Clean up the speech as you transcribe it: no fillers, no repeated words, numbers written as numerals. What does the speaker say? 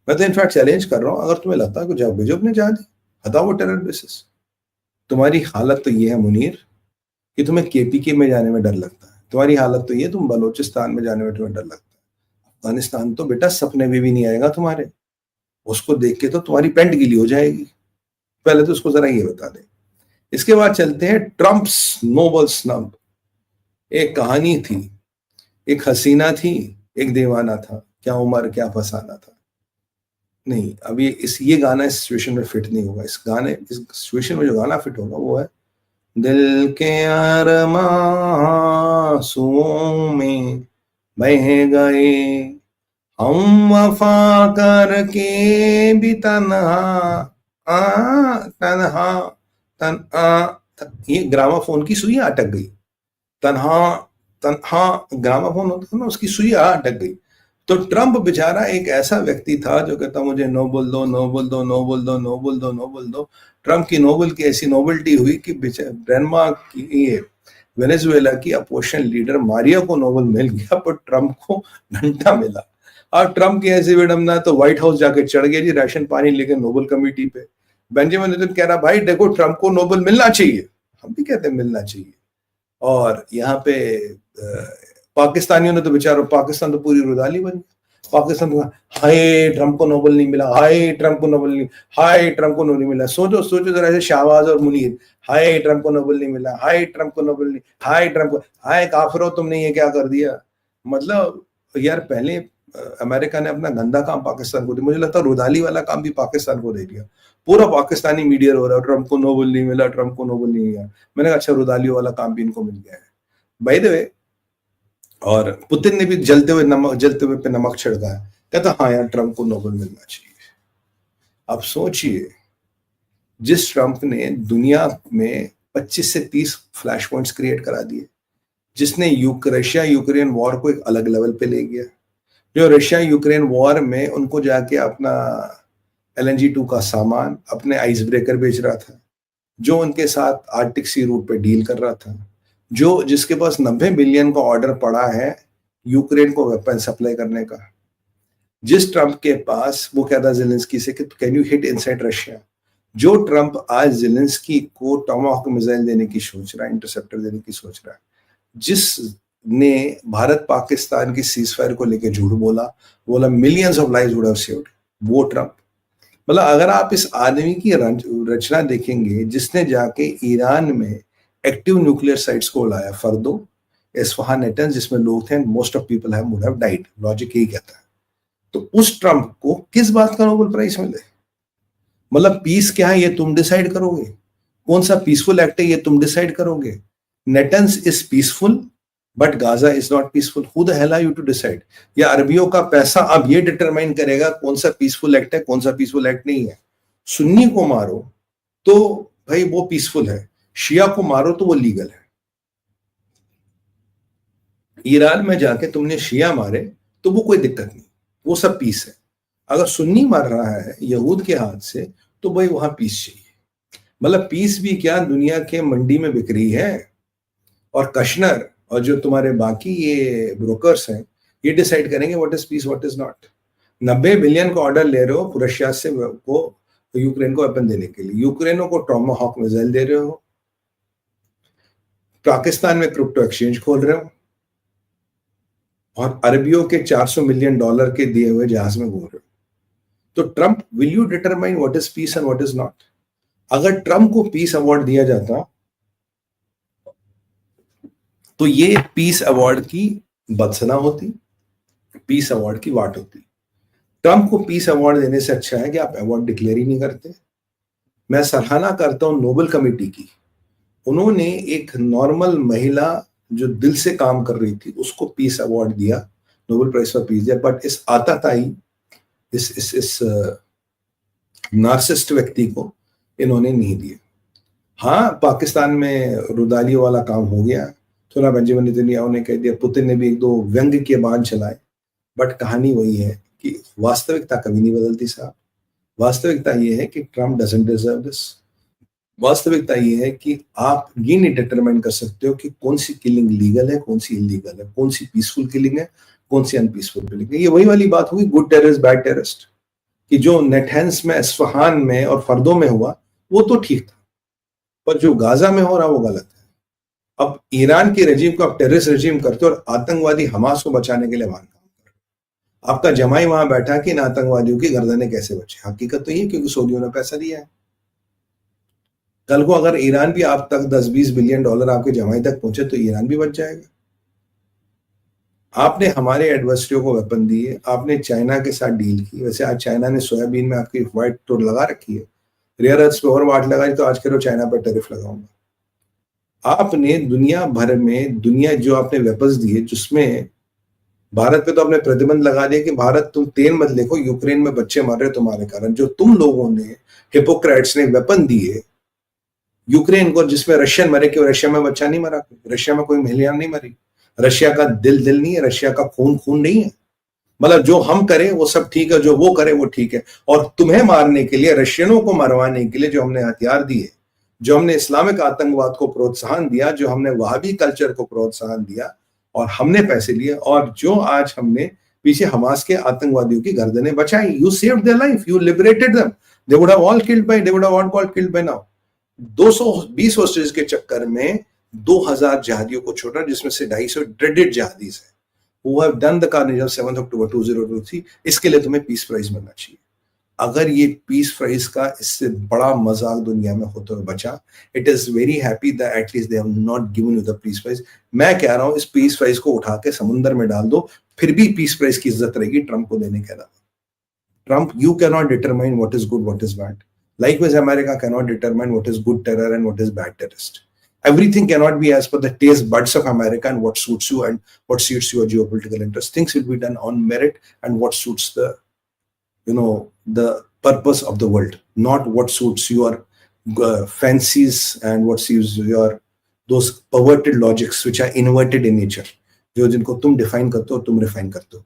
मैं तो in fact challenge कर रहा हूँ, अगर तुम्हें लगता है कि जाओ भेजो अपने जहाज, हटाओ वो टेरर बेसिस। तुम्हारी हालत तो ये है मुनीर कि तुम्हें केपीके में जाने में डर लगता है, तुम्हारी हालत तो ये तुम बलोचिस्तान में जाने में तुम्हें डर लगता है। अफगानिस्तान तो बेटा सपने में भी नहीं आएगा तुम्हारे, उसको देख के तो तुम्हारी पेंट गीली हो जाएगी। पहले तो उसको जरा ये बता दे। इसके बाद चलते हैं ट्रम्प्स नोबल स्नब। एक कहानी थी, एक हसीना थी, एक दीवाना था, क्या उम्र क्या फसाना था। नहीं, अब ये गाना इस सिचुएशन में फिट नहीं होगा। इस सिचुएशन में जो गाना फिट होगा वो है दिल के अरमां में बह गए हम वफा करके भी तन्हा ये ग्रामाफोन की सुइयां अटक गई। तन्हा तन्हा ग्रामाफोन होता है ना, उसकी सुइयां अटक गई। तो ट्रम्प बेचारा एक ऐसा व्यक्ति था जो कहता मुझे नोबल दो, नोबल दो, नोबल दो, नोबल दो, नोबल दो। ट्रम्प की नोबल की ऐसी नोबल्टी हुई कि डेनमार्क की ये वेनेजुएला की अपोजिशन लीडर मारिया को नोबल मिल गया, पर ट्रम्प को घंटा मिला। और ट्रम्प की ऐसी विडम्बना तो व्हाइट हाउस जाके चढ़ गया जी राशन पानी लेके नोबल कमेटी पे। बेंजामिन नेतन्याहू कह रहा भाई देखो ट्रम्प को नोबल मिलना चाहिए, हम भी कहते हैं मिलना चाहिए। और यहाँ पे पाकिस्तानियों ने तो बेचारों, पाकिस्तान तो पूरी रुदाली बन गई। पाकिस्तान को हाय ट्रम्प को नोबल नहीं मिला, हाय ट्रम्प को नोबल नहीं, हाय ट्रम्प को नोबल नहीं मिला। सोचो सोचो जरा ऐसे शाहबाज और मुनीर, हाय ट्रम्प को नोबल नहीं मिला, हाय ट्रम्प को नोबल नहीं, हाय ट्रम्प को, हाय काफिरो तुमने ये क्या कर दिया। मतलब यार पहले अमेरिका ने अपना गंदा काम पाकिस्तान को दिया, मुझे लगता है रुदाली वाला काम भी पाकिस्तान को दे दिया। पूरा पाकिस्तानी मीडिया रो रहा है ट्रम्प को नोबल नहीं मिला, ट्रम्प को नोबल नहीं मिला। मैंने कहा अच्छा रुदाली वाला काम भी इनको मिल गया है बाय द वे। और पुतिन ने भी जलते हुए पे नमक छिड़का है, कहता हाँ यार ट्रम्प को नोबल मिलना चाहिए। अब सोचिए, जिस ट्रम्प ने दुनिया में 25 से 30 फ्लैश पॉइंट्स क्रिएट करा दिए, जिसने रशिया यूक्रेन वॉर को एक अलग लेवल पे ले गया, जो रशिया यूक्रेन वॉर में उनको जाके अपना LNG-2 का सामान, अपने आइस ब्रेकर बेच रहा था, जो उनके साथ आर्टिक सी रूट पे डील कर रहा था, जो जिसके पास 90 बिलियन का ऑर्डर पड़ा है यूक्रेन को वेपन सप्लाई करने का। जिस ट्रम्प के पास वो कहता जेलेंस्की से कि can you hit inside Russia, जो ट्रम्प आज जेलेंस्की को टॉमाहॉक मिसाइल देने की सोच रहा है, इंटरसेप्टर देने की सोच रहा है, जिसने भारत पाकिस्तान की सीजफायर को लेकर झूठ बोला millions of lives would have saved, वो ट्रम्प। मतलब अगर आप इस आदमी की रचना देखेंगे, जिसने जाके ईरान में एक्टिव न्यूक्लियर साइट्स को उड़ाया, फर्दो, इस्फहान, नेटन्स, जिसमें लोग थे, most of people would have died, logic यही कहता है। तो उस ट्रम्प को किस बात का नोबेल प्राइज मिले? मतलब पीस क्या है ये तुम डिसाइड करोगे, कौन सा पीसफुल एक्ट है ये तुम डिसाइड करोगे। नेटन्स is peaceful but Gaza is not peaceful, who the hell are you to decide? या अरबियों का पैसा अब ये डिटरमाइन करेगा कौन सा पीसफुल एक्ट है, कौन सा पीसफुल एक्ट नहीं है। सुन्नी को मारो तो भाई वो पीसफुल है, शिया को मारो तो वो लीगल है। ईरान में जाके तुमने शिया मारे तो वो कोई दिक्कत नहीं, वो सब पीस है। अगर सुन्नी मार रहा है यहूद के हाथ से तो भाई वहां पीस चाहिए। मतलब पीस भी क्या, दुनिया के मंडी में बिक रही है, और कश्नर और जो तुम्हारे बाकी ये ब्रोकर्स हैं ये डिसाइड करेंगे what is peace what is not. 90 billion का ऑर्डर ले रहे हो रशिया से को यूक्रेन को वेपन देने के लिए, यूक्रेनों को टॉमाहॉक मिसाइल दे रहे हो, पाकिस्तान में क्रिप्टो एक्सचेंज खोल रहे हो, और अरबियों के $400 मिलियन के दिए हुए जहाज में घूम रहे हो। तो Trump, will you determine what is peace and what is not? अगर ट्रम्प को पीस अवार्ड दिया जाता तो ये पीस अवार्ड की बदसना होती, पीस अवार्ड की वाट होती। ट्रम्प को पीस अवार्ड देने से अच्छा है कि आप अवार्ड डिक्लेयर ही नहीं करते। मैं सराहना करता हूं नोबेल कमेटी की, उन्होंने एक नॉर्मल महिला जो दिल से काम कर रही थी उसको पीस अवार्ड दिया, नोबेल प्राइज फॉर पीस दिया, बट इस आताताई, इस नार्सिस्ट व्यक्ति को इन्होंने नहीं दिए। हाँ, पाकिस्तान में रुदाली वाला काम हो गया, थोड़ा बेंजामिन नेतन्याहू ने कह दिया, पुतिन ने भी एक दो व्यंग्य के बाण चलाए, बट कहानी वही है कि वास्तविकता कभी नहीं बदलती साहब। वास्तविकता ये है कि ट्रम्प डजंट डिजर्व दिस। वास्तविकता ये है कि आप ये नहीं डिटरमाइन कर सकते हो कि कौन सी किलिंग लीगल है, कौन सी इलीगल है, कौन सी पीसफुल किलिंग है, कौन सी अनपीसफुल किलिंग है। ये वही वाली बात होगी, गुड टेररिस्ट बैड टेररिस्ट। कि जो नेटहंस में, इस्फहान में और फर्दों में हुआ वो तो ठीक था, पर जो गाजा में हो रहा वो गलत है। अब ईरान की रजीम को आप टेररिस्ट रजीम करते हो और आतंकवादी हमास को बचाने के लिए वहां काम कर रहे हो। आपका जमाई वहां बैठा कि इन आतंकवादियों की गर्दनें कैसे बचे। हकीकत तो ये क्योंकि सऊदियों ने पैसा दिया है। कल को अगर ईरान भी आप तक 10-20 बिलियन डॉलर आपके जमाई तक पहुंचे तो ईरान भी बच जाएगा। आपने हमारे एडवर्सरियों को वेपन दिए, आपने चाइना के साथ डील की। वैसे आज चाइना ने सोयाबीन में आपकी व्हाइट तो लगा रखी है, रेयर अर्थ पे और वाट लगाई, तो आज करो चाइना पर टैरिफ लगाऊंगा। आपने दुनिया भर में दुनिया जो आपने वेपन्स दिए, जिसमें भारत पे तो आपने प्रतिबंध लगा दिया कि भारत तुम तेल मत देखो, यूक्रेन में बच्चे मर रहे तुम्हारे कारण। जो तुम लोगों ने, हिपोक्रेट्स ने वेपन दिए यूक्रेन को, जिसमें रशियन मरे, क्यों रशिया में बच्चा नहीं मरा, रशिया में कोई महिला नहीं मरी, रशिया का दिल नहीं है, रशिया का खून नहीं है। मतलब जो हम करें वो सब ठीक है, जो वो करे वो ठीक है। और तुम्हें मारने के लिए, रशियनों को मरवाने के लिए जो हमने हथियार दिए, जो हमने इस्लामिक आतंकवाद को प्रोत्साहन दिया, जो हमने वहाबी कल्चर को प्रोत्साहन दिया और हमने पैसे लिए, और जो आज हमने पीछे हमास के आतंकवादियों की गर्दनें बचाई, you saved their life, you liberated them, they would have all killed by, they would have all got killed by now. 220 hostage के चक्कर में 2000 जहादियों को छोड़ा, जिसमें से 250 ड्रेडेड जहादीज है who have done the carnage of 7th October 2023। इसके लिए तुम्हें पीस प्राइज मिलना चाहिए। अगर ये पीस प्राइज का इससे बड़ा मजाक दुनिया में होते हुए बचा, it is very happy that at least they have not given you the peace prize. मैं कह रहा हूं इस पीस प्राइज को उठा के समुद्र में डाल दो, फिर भी पीस प्राइज की इज्जत रहेगी ट्रंप को देने के अलावा। Trump, you can not determine what is good, what is bad. Likewise, America cannot determine what is good terror and what is bad terrorist. Everything cannot be as per the taste buds of America and what suits you and what suits your geopolitical interest. Things will be done on merit and what suits the, the purpose of the world, not what suits your fancies and what suits your those perverted logics which are inverted in nature, जो जिनको तुम define करते हो, तुम refine करते हो।